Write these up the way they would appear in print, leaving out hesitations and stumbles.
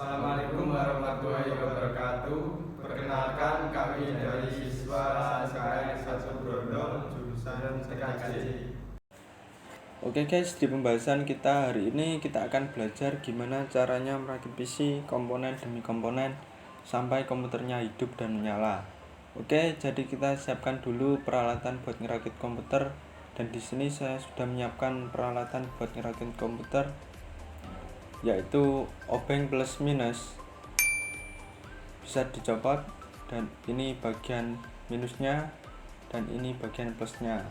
Assalamualaikum warahmatullahi wabarakatuh. Perkenalkan, kami dari siswa SKN 1 Brondong, jurusan TKJ. Oke guys, di pembahasan kita hari ini kita akan belajar gimana caranya merakit PC komponen demi komponen sampai komputernya hidup dan menyala. Oke, jadi kita siapkan dulu peralatan buat ngerakit komputer, dan di sini saya sudah menyiapkan peralatan buat ngerakit komputer, yaitu obeng plus minus. Bisa dicopot, dan ini bagian minusnya dan ini bagian plusnya.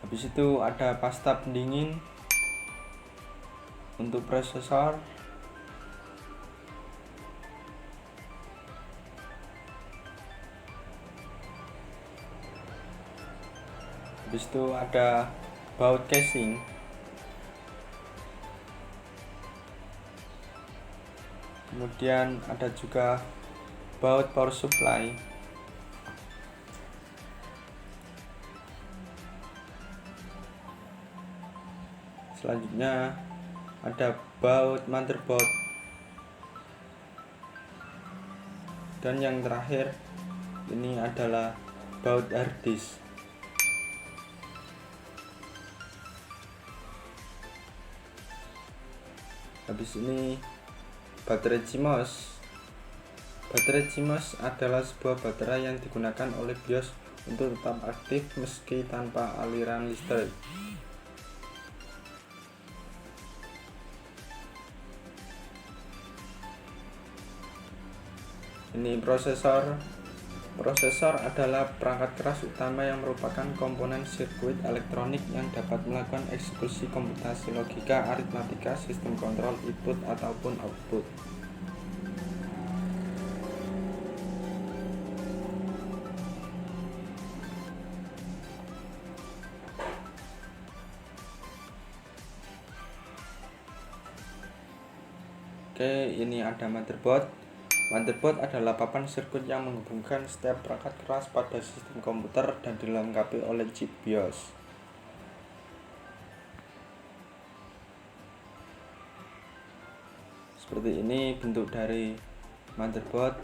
Habis itu ada pasta pendingin untuk prosesor. Habis itu ada baut casing. Kemudian ada juga baut power supply. Selanjutnya ada baut motherboard. Dan yang terakhir ini adalah baut hard disk. Habis ini baterai CMOS. Baterai CMOS adalah sebuah baterai yang digunakan oleh BIOS untuk tetap aktif meski tanpa aliran listrik. Ini prosesor. Prosesor adalah perangkat keras utama yang merupakan komponen sirkuit elektronik yang dapat melakukan eksekusi komputasi logika, aritmatika, sistem kontrol input ataupun output. Oke, ini ada motherboard. Motherboard adalah papan sirkuit yang menghubungkan setiap perangkat keras pada sistem komputer dan dilengkapi oleh chip BIOS. Seperti ini bentuk dari motherboard.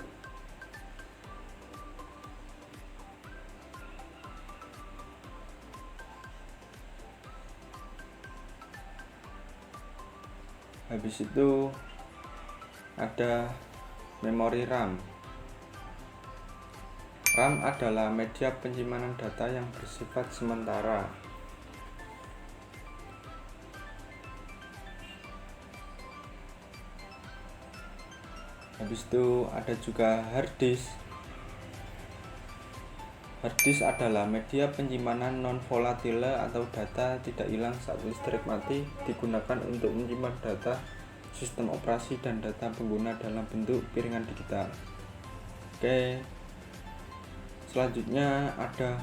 Habis itu ada memori RAM. RAM adalah media penyimpanan data yang bersifat sementara. Habis itu ada juga hard disk. Hard disk adalah media penyimpanan non volatile atau data tidak hilang saat listrik mati, digunakan untuk menyimpan data sistem operasi dan data pengguna dalam bentuk piringan digital. Oke, selanjutnya ada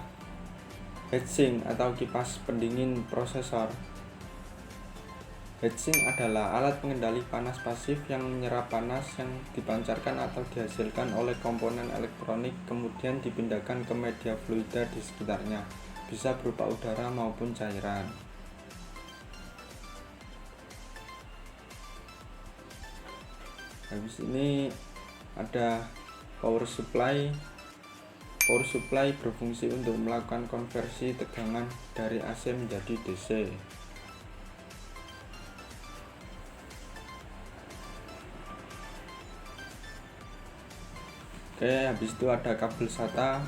heatsink atau kipas pendingin prosesor. Heatsink adalah alat pengendali panas pasif yang menyerap panas yang dipancarkan atau dihasilkan oleh komponen elektronik kemudian dipindahkan ke media fluida di sekitarnya, bisa berupa udara maupun cairan. Habis ini ada power supply. Power supply berfungsi untuk melakukan konversi tegangan dari AC menjadi DC. Oke, habis itu ada kabel SATA.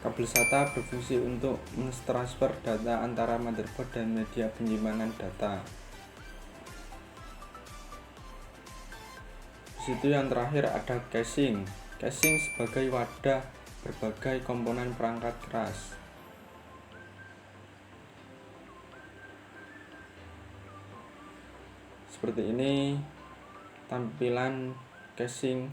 Kabel SATA berfungsi untuk mentransfer data antara motherboard dan media penyimpanan data. Itu yang terakhir ada casing. Casing sebagai wadah berbagai komponen perangkat keras. Seperti ini tampilan casing.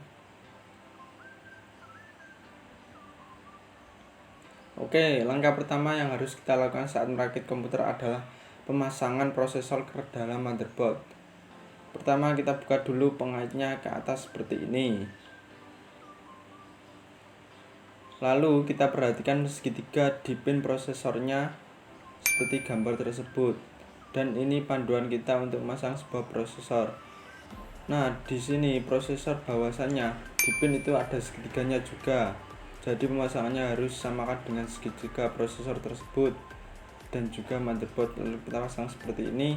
Oke, langkah pertama yang harus kita lakukan saat merakit komputer adalah pemasangan prosesor ke dalam motherboard. Pertama, kita buka dulu pengaitnya ke atas seperti ini. Lalu kita perhatikan segitiga di pin prosesornya seperti gambar tersebut. Dan ini panduan kita untuk memasang sebuah prosesor. Nah, di sini prosesor bahwasannya di pin itu ada segitiganya juga. Jadi pemasangannya harus samakan dengan segitiga prosesor tersebut dan juga motherboard. Lalu kita pasang seperti ini.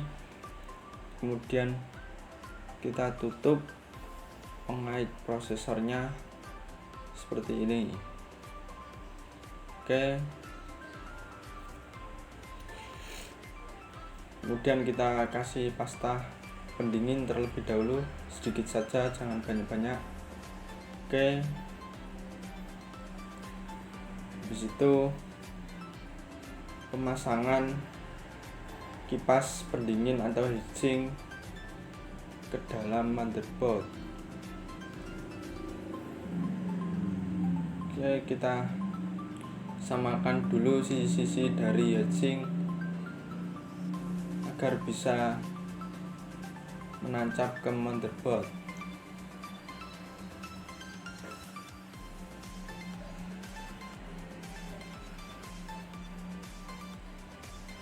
Kemudian kita tutup pengait prosesornya seperti ini. Oke. Kemudian kita kasih pasta pendingin terlebih dahulu, sedikit saja, jangan banyak-banyak. Oke. Habis itu pemasangan kipas pendingin atau heatsink ke dalam motherboard. Oke, kita samakan dulu sisi-sisi dari heatsink agar bisa menancap ke motherboard.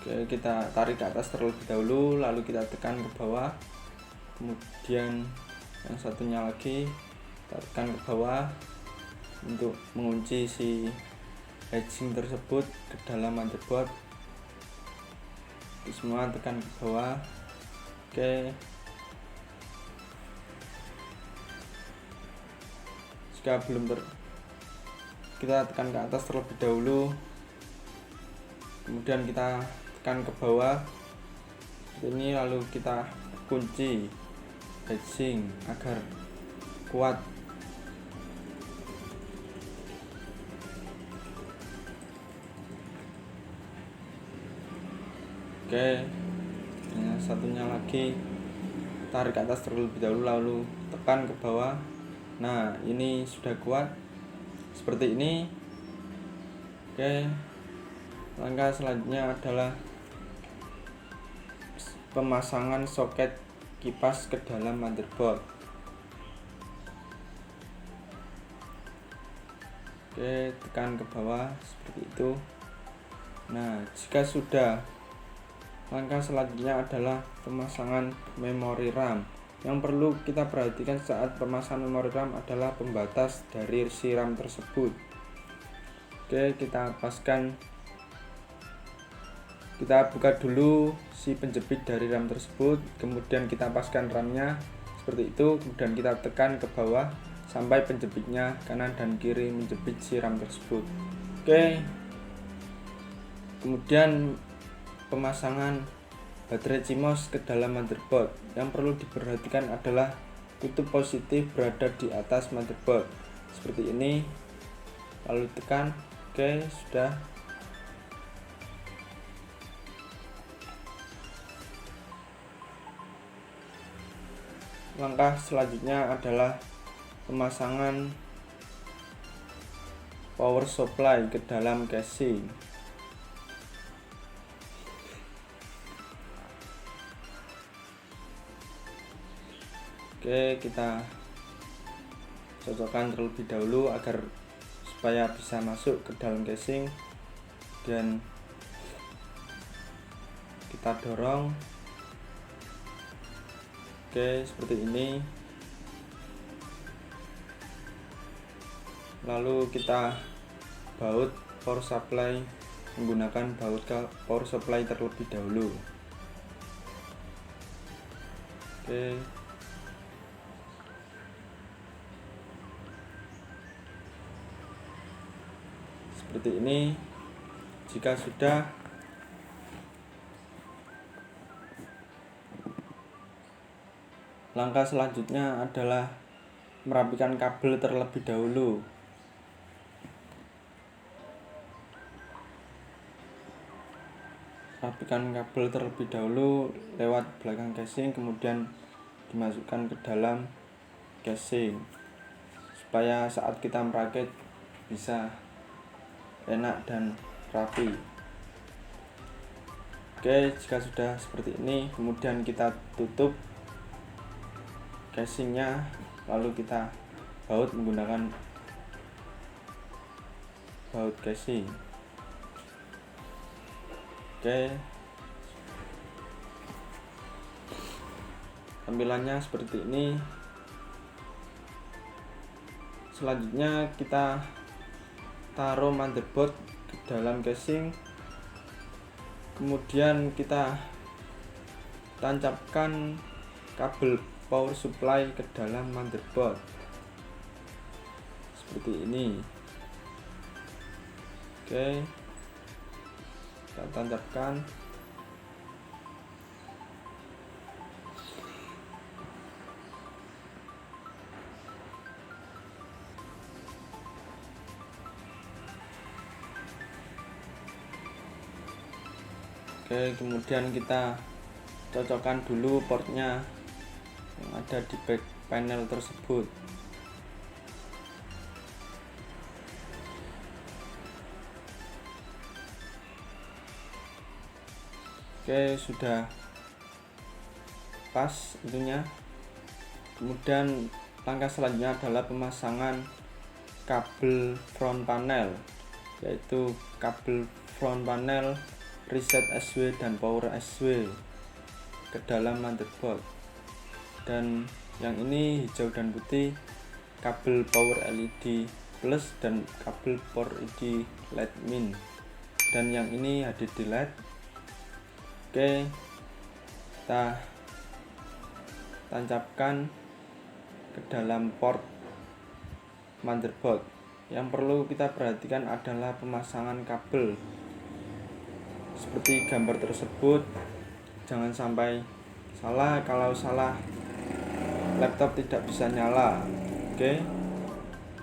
Oke, kita tarik ke atas terlebih dahulu, lalu kita tekan ke bawah. Kemudian yang satunya lagi kita tekan ke bawah untuk mengunci si heatsink tersebut ke dalam motherboard. Semua tekan ke bawah. Oke. Jika belum kita tekan ke atas terlebih dahulu, kemudian kita tekan ke bawah ini, lalu kita kunci heatsink agar kuat. Oke, yang satunya lagi tarik ke atas terlebih dahulu, lalu tekan ke bawah. Nah, ini sudah kuat seperti ini. Oke, langkah selanjutnya adalah pemasangan soket kipas ke dalam motherboard. Oke, tekan ke bawah seperti itu. Nah, jika sudah, langkah selanjutnya adalah pemasangan memori RAM. Yang perlu kita perhatikan saat pemasangan memori RAM adalah pembatas dari si RAM tersebut. Oke, kita buka dulu si penjepit dari RAM tersebut, kemudian kita paskan RAM-nya seperti itu, kemudian kita tekan ke bawah sampai penjepitnya kanan dan kiri menjepit si RAM tersebut. Oke. Kemudian pemasangan baterai CMOS ke dalam motherboard. Yang perlu diperhatikan adalah kutub positif berada di atas motherboard seperti ini, lalu tekan. Oke, sudah. Langkah selanjutnya adalah pemasangan power supply ke dalam casing. Oke, kita cocokkan terlebih dahulu agar supaya bisa masuk ke dalam casing, dan kita dorong. Oke, seperti ini. Lalu kita baut power supply menggunakan baut power supply terlebih dahulu. Oke. Seperti ini. Jika sudah, langkah selanjutnya adalah merapikan kabel terlebih dahulu. Rapikan kabel terlebih dahulu lewat belakang casing, kemudian dimasukkan ke dalam casing supaya saat kita merakit bisa enak dan rapi. Oke, jika sudah seperti ini, kemudian kita tutup casingnya, lalu kita baut menggunakan baut casing. Oke, tampilannya seperti ini. Selanjutnya kita taruh motherboard ke dalam casing, kemudian kita tancapkan kabel power supply ke dalam motherboard seperti ini. Oke, kita tancapkan. Oke, kemudian kita cocokkan dulu portnya yang ada di back panel tersebut. Oke, sudah pas itunya. Kemudian langkah selanjutnya adalah pemasangan kabel front panel, yaitu kabel front panel reset SW dan power SW ke dalam motherboard. Dan yang ini hijau dan putih kabel power LED plus dan kabel power LED LED min, dan yang ini HDD LED. Oke, kita tancapkan ke dalam port motherboard. Yang perlu kita perhatikan adalah pemasangan kabel seperti gambar tersebut. Jangan sampai salah, kalau salah laptop tidak bisa nyala. Oke,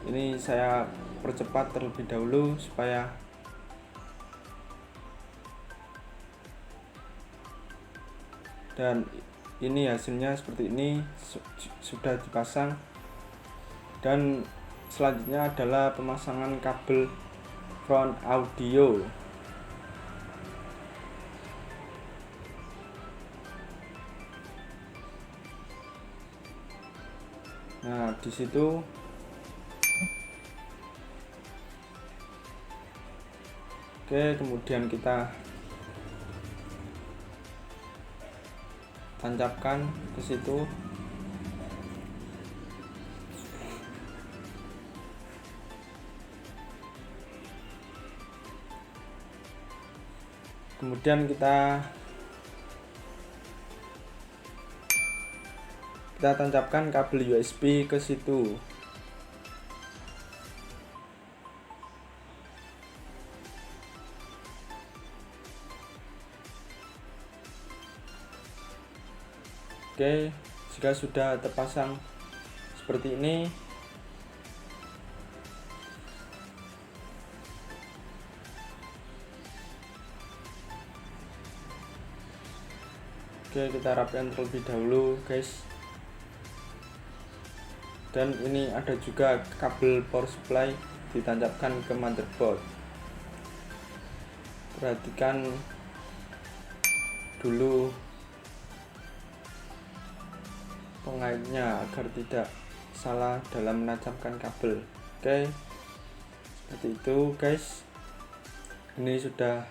ini saya percepat terlebih dahulu supaya dan ini hasilnya seperti ini, sudah dipasang. Dan selanjutnya adalah pemasangan kabel front audio. Nah, di situ oke, kemudian kita tancapkan ke situ. Kemudian kita tancapkan kabel USB ke situ. Oke, jika sudah terpasang seperti ini, oke, kita rapikan terlebih dahulu, guys. Dan ini ada juga kabel power supply ditancapkan ke motherboard. Perhatikan dulu pengaitnya agar tidak salah dalam menancapkan kabel. Oke, seperti itu, guys. Ini sudah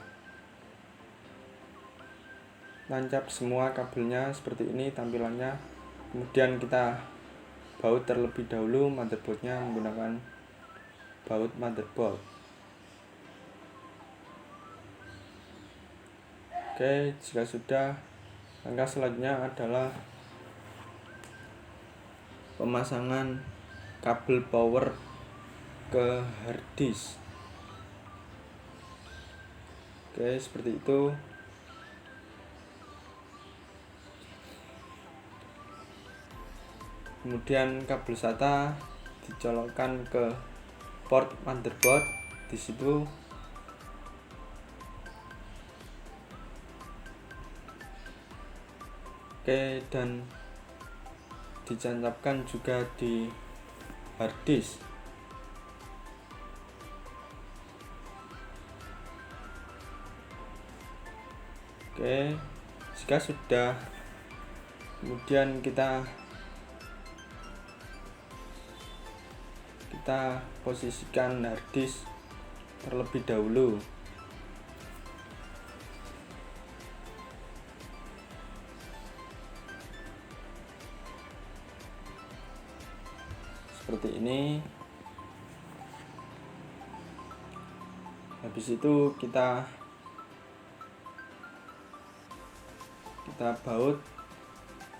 tancap semua kabelnya seperti ini tampilannya. Kemudian kita baut terlebih dahulu motherboardnya menggunakan baut motherboard. Oke, jika sudah, langkah selanjutnya adalah pemasangan kabel power ke harddisk. Oke, seperti itu. Kemudian kabel SATA dicolokkan ke port motherboard di situ. Oke, dan ditancapkan juga di harddisk. Oke, jika sudah, kemudian kita posisikan harddisk terlebih dahulu. seperti ini. Habis itu kita baut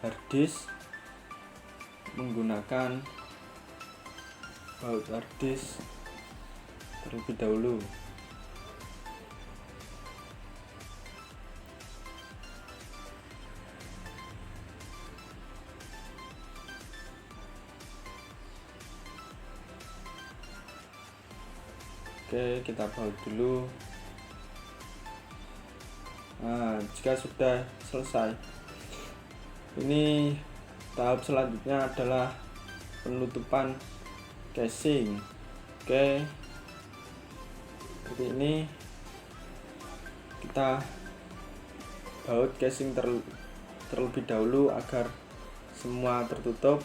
harddisk menggunakan baut harddisk terlebih dahulu. Oke, kita baut dulu. Nah, jika sudah selesai, ini tahap selanjutnya adalah penutupan casing. Oke, seperti ini kita baut casing terlebih dahulu agar semua tertutup.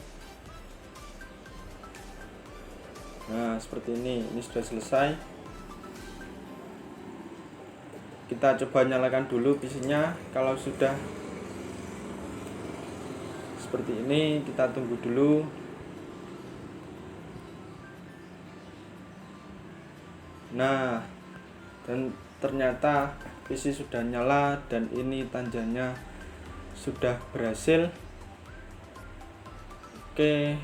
Nah, seperti ini sudah selesai. Kita coba nyalakan dulu PC-nya. Kalau sudah seperti ini, kita tunggu dulu. Nah, dan ternyata PC sudah nyala dan ini tanjanya sudah berhasil. Oke,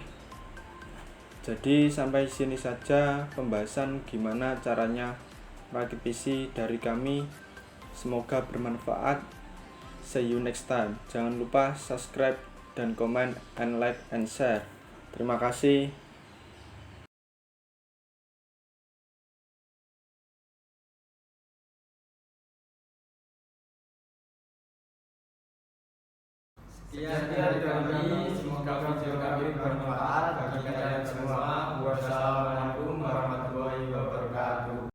jadi sampai sini saja pembahasan gimana caranya merakit PC dari kami. Semoga bermanfaat. See you next time. Jangan lupa subscribe dan comment and like and share. Terima kasih. Sekian dari kami, semoga video kami bermanfaat bagi